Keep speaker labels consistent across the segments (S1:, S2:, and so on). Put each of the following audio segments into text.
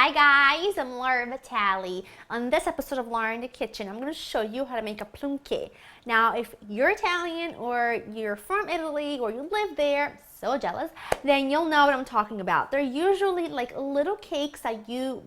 S1: Hi guys, I'm Laura Vitale. On this episode of Laura in the Kitchen, I'm going to show you how to make a plunche. Now, if you're Italian or you're from Italy or you live there, so jealous, then you'll know what I'm talking about. They're usually like little cakes that you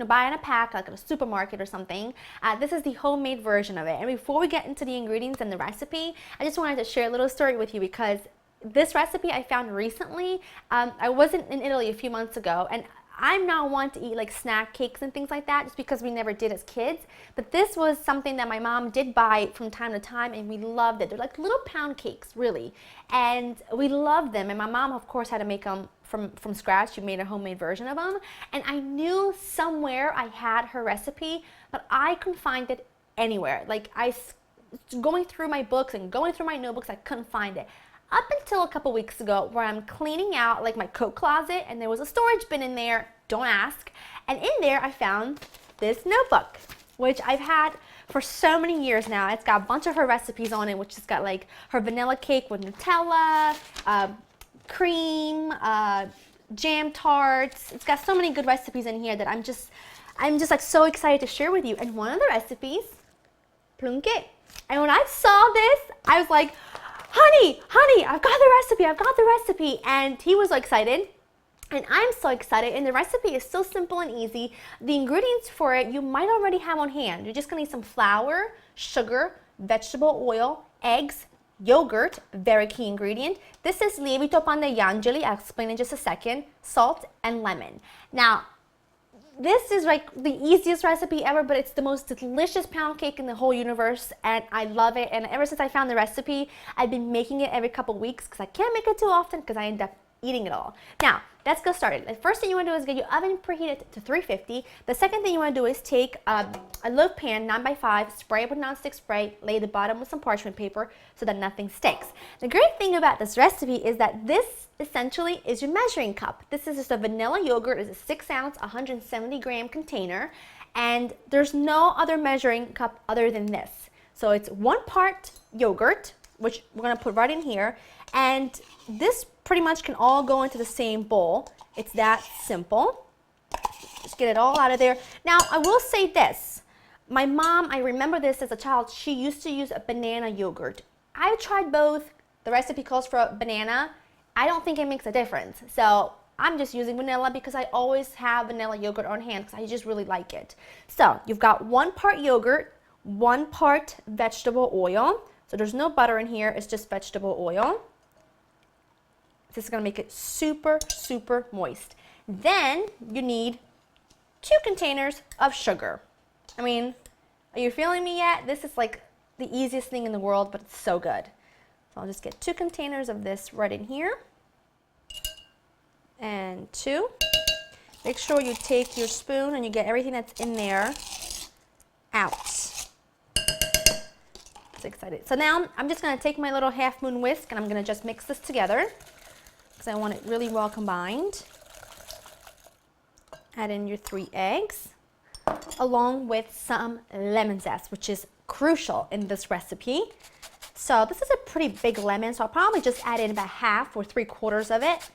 S1: buy in a pack, like at a supermarket or something. This is the homemade version of it. And before we get into the ingredients and the recipe, I just wanted to share a little story with you because this recipe I found recently. I wasn't in Italy a few months ago, and I'm not one to eat like snack cakes and things like that just because we never did as kids. But this was something that my mom did buy from time to time and we loved it. They're like little pound cakes, really. And we loved them. And my mom, of course, had to make them from scratch. She made a homemade version of them. And I knew somewhere I had her recipe, but I couldn't find it anywhere. Like going through my books and going through my notebooks, I couldn't find it. Up until a couple weeks ago where I'm cleaning out like my coat closet and there was a storage bin in there, don't ask, and in there I found this notebook, which I've had for so many years now. It's got a bunch of her recipes on it, which has got like her vanilla cake with Nutella, cream, jam tarts. It's got so many good recipes in here that I'm just like so excited to share with you. And one of the recipes, plunche. And when I saw this, I was like, honey, I've got the recipe. And he was so excited. And I'm so excited. And the recipe is so simple and easy. The ingredients for it, you might already have on hand. You're just gonna need some flour, sugar, vegetable oil, eggs, yogurt, very key ingredient. This is lievito pan degli angeli, I'll explain in just a second, salt, and lemon. Now, this is like the easiest recipe ever, but it's the most delicious pound cake in the whole universe, and I love it. And ever since I found the recipe, I've been making it every couple weeks because I can't make it too often because I end up eating it all. Now, let's get started. The first thing you want to do is get your oven preheated to 350. The second thing you want to do is take a loaf pan, 9x5, spray it with nonstick spray, lay the bottom with some parchment paper so that nothing sticks. The great thing about this recipe is that this essentially is your measuring cup. This is just a vanilla yogurt. It's a 6-ounce, 170-gram container, and there's no other measuring cup other than this. So it's 1 part yogurt, which we're going to put right in here, and this pretty much can all go into the same bowl. It's that simple. Just get it all out of there. Now, I will say this. My mom, I remember this as a child, she used to use a banana yogurt. I've tried both. The recipe calls for a banana. I don't think it makes a difference. So I'm just using vanilla because I always have vanilla yogurt on hand because I just really like it. So you've got 1 part yogurt, 1 part vegetable oil. So there's no butter in here, it's just vegetable oil. This is gonna make it super, super moist. Then you need 2 containers of sugar. I mean, are you feeling me yet? This is like the easiest thing in the world, but it's so good. So I'll just get 2 containers of this right in here. And 2. Make sure you take your spoon and you get everything that's in there out. So excited. So now I'm just going to take my little half-moon whisk and I'm going to just mix this together because I want it really well combined. Add in your 3 eggs along with some lemon zest, which is crucial in this recipe. So this is a pretty big lemon, so I'll probably just add in about half or 3/4 of it,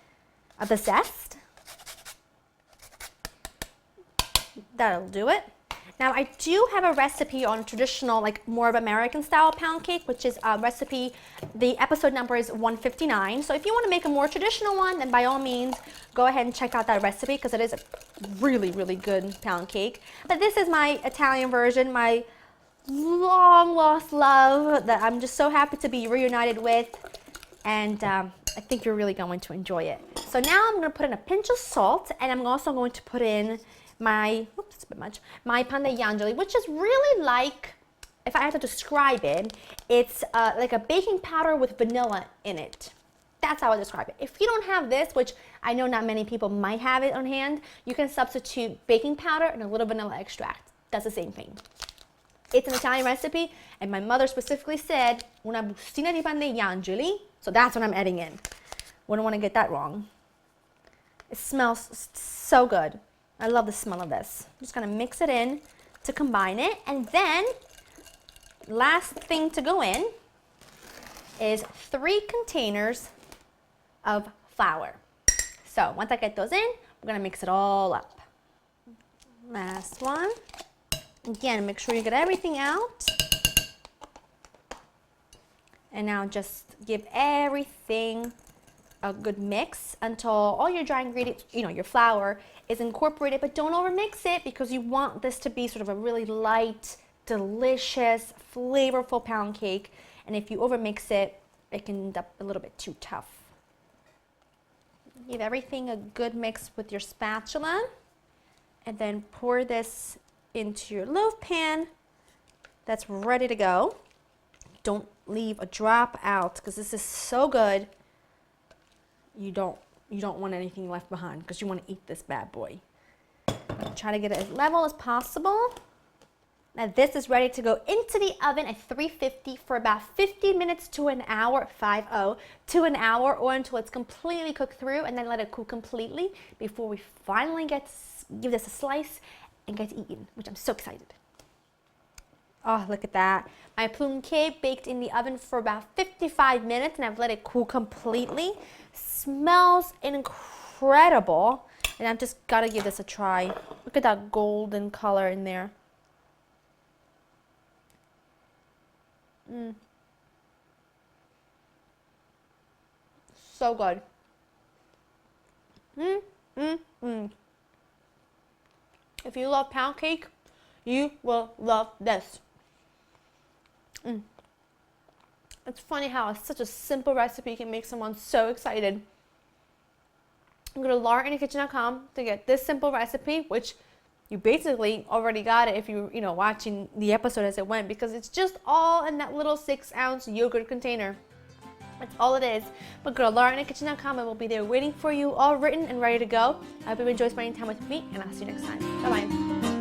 S1: of the zest. That'll do it. Now I do have a recipe on traditional, like more of American style pound cake, which is a recipe, the episode number is 159. So if you want to make a more traditional one, then by all means, go ahead and check out that recipe because it is a really, really good pound cake. But this is my Italian version, my long lost love that I'm just so happy to be reunited with. And I think you're really going to enjoy it. So now I'm going to put in a pinch of salt, and I'm also going to put in my, oops, it's a bit much, my pan degli angeli, which is really like, if I had to describe it, it's like a baking powder with vanilla in it. That's how I describe it. If you don't have this, which I know not many people might have it on hand, you can substitute baking powder and a little vanilla extract. That's the same thing. It's an Italian recipe, and my mother specifically said, una bustina di pan degli angeli, so that's what I'm adding in. Wouldn't want to get that wrong. It smells so good. I love the smell of this. I'm just going to mix it in to combine it, and then last thing to go in is 3 containers of flour. So once I get those in, we're going to mix it all up. Last one. Again, make sure you get everything out. And now just give everything a good mix until all your dry ingredients, your flour is incorporated, but don't overmix it because you want this to be sort of a really light, delicious, flavorful pound cake. And if you overmix it, it can end up a little bit too tough. Give everything a good mix with your spatula and then pour this into your loaf pan that's ready to go. Don't leave a drop out because this is so good. You don't want anything left behind because you want to eat this bad boy. Try to get it as level as possible. Now this is ready to go into the oven at 350 for about 50 minutes to an hour, 50 to an hour, or until it's completely cooked through, and then let it cool completely before we finally give this a slice and get eaten, which I'm so excited. Oh, look at that. My plum cake baked in the oven for about 55 minutes and I've let it cool completely. Smells incredible. And I've just got to give this a try. Look at that golden color in there. So good. If you love pound cake, you will love this. It's funny how such a simple recipe can make someone so excited. Go to laurainthekitchen.com to get this simple recipe, which you basically already got it if you're watching the episode as it went, because it's just all in that little 6-ounce yogurt container. That's all it is. But go to laurainthekitchen.com and we'll be there waiting for you, all written and ready to go. I hope you enjoy spending time with me, and I'll see you next time. Bye-bye.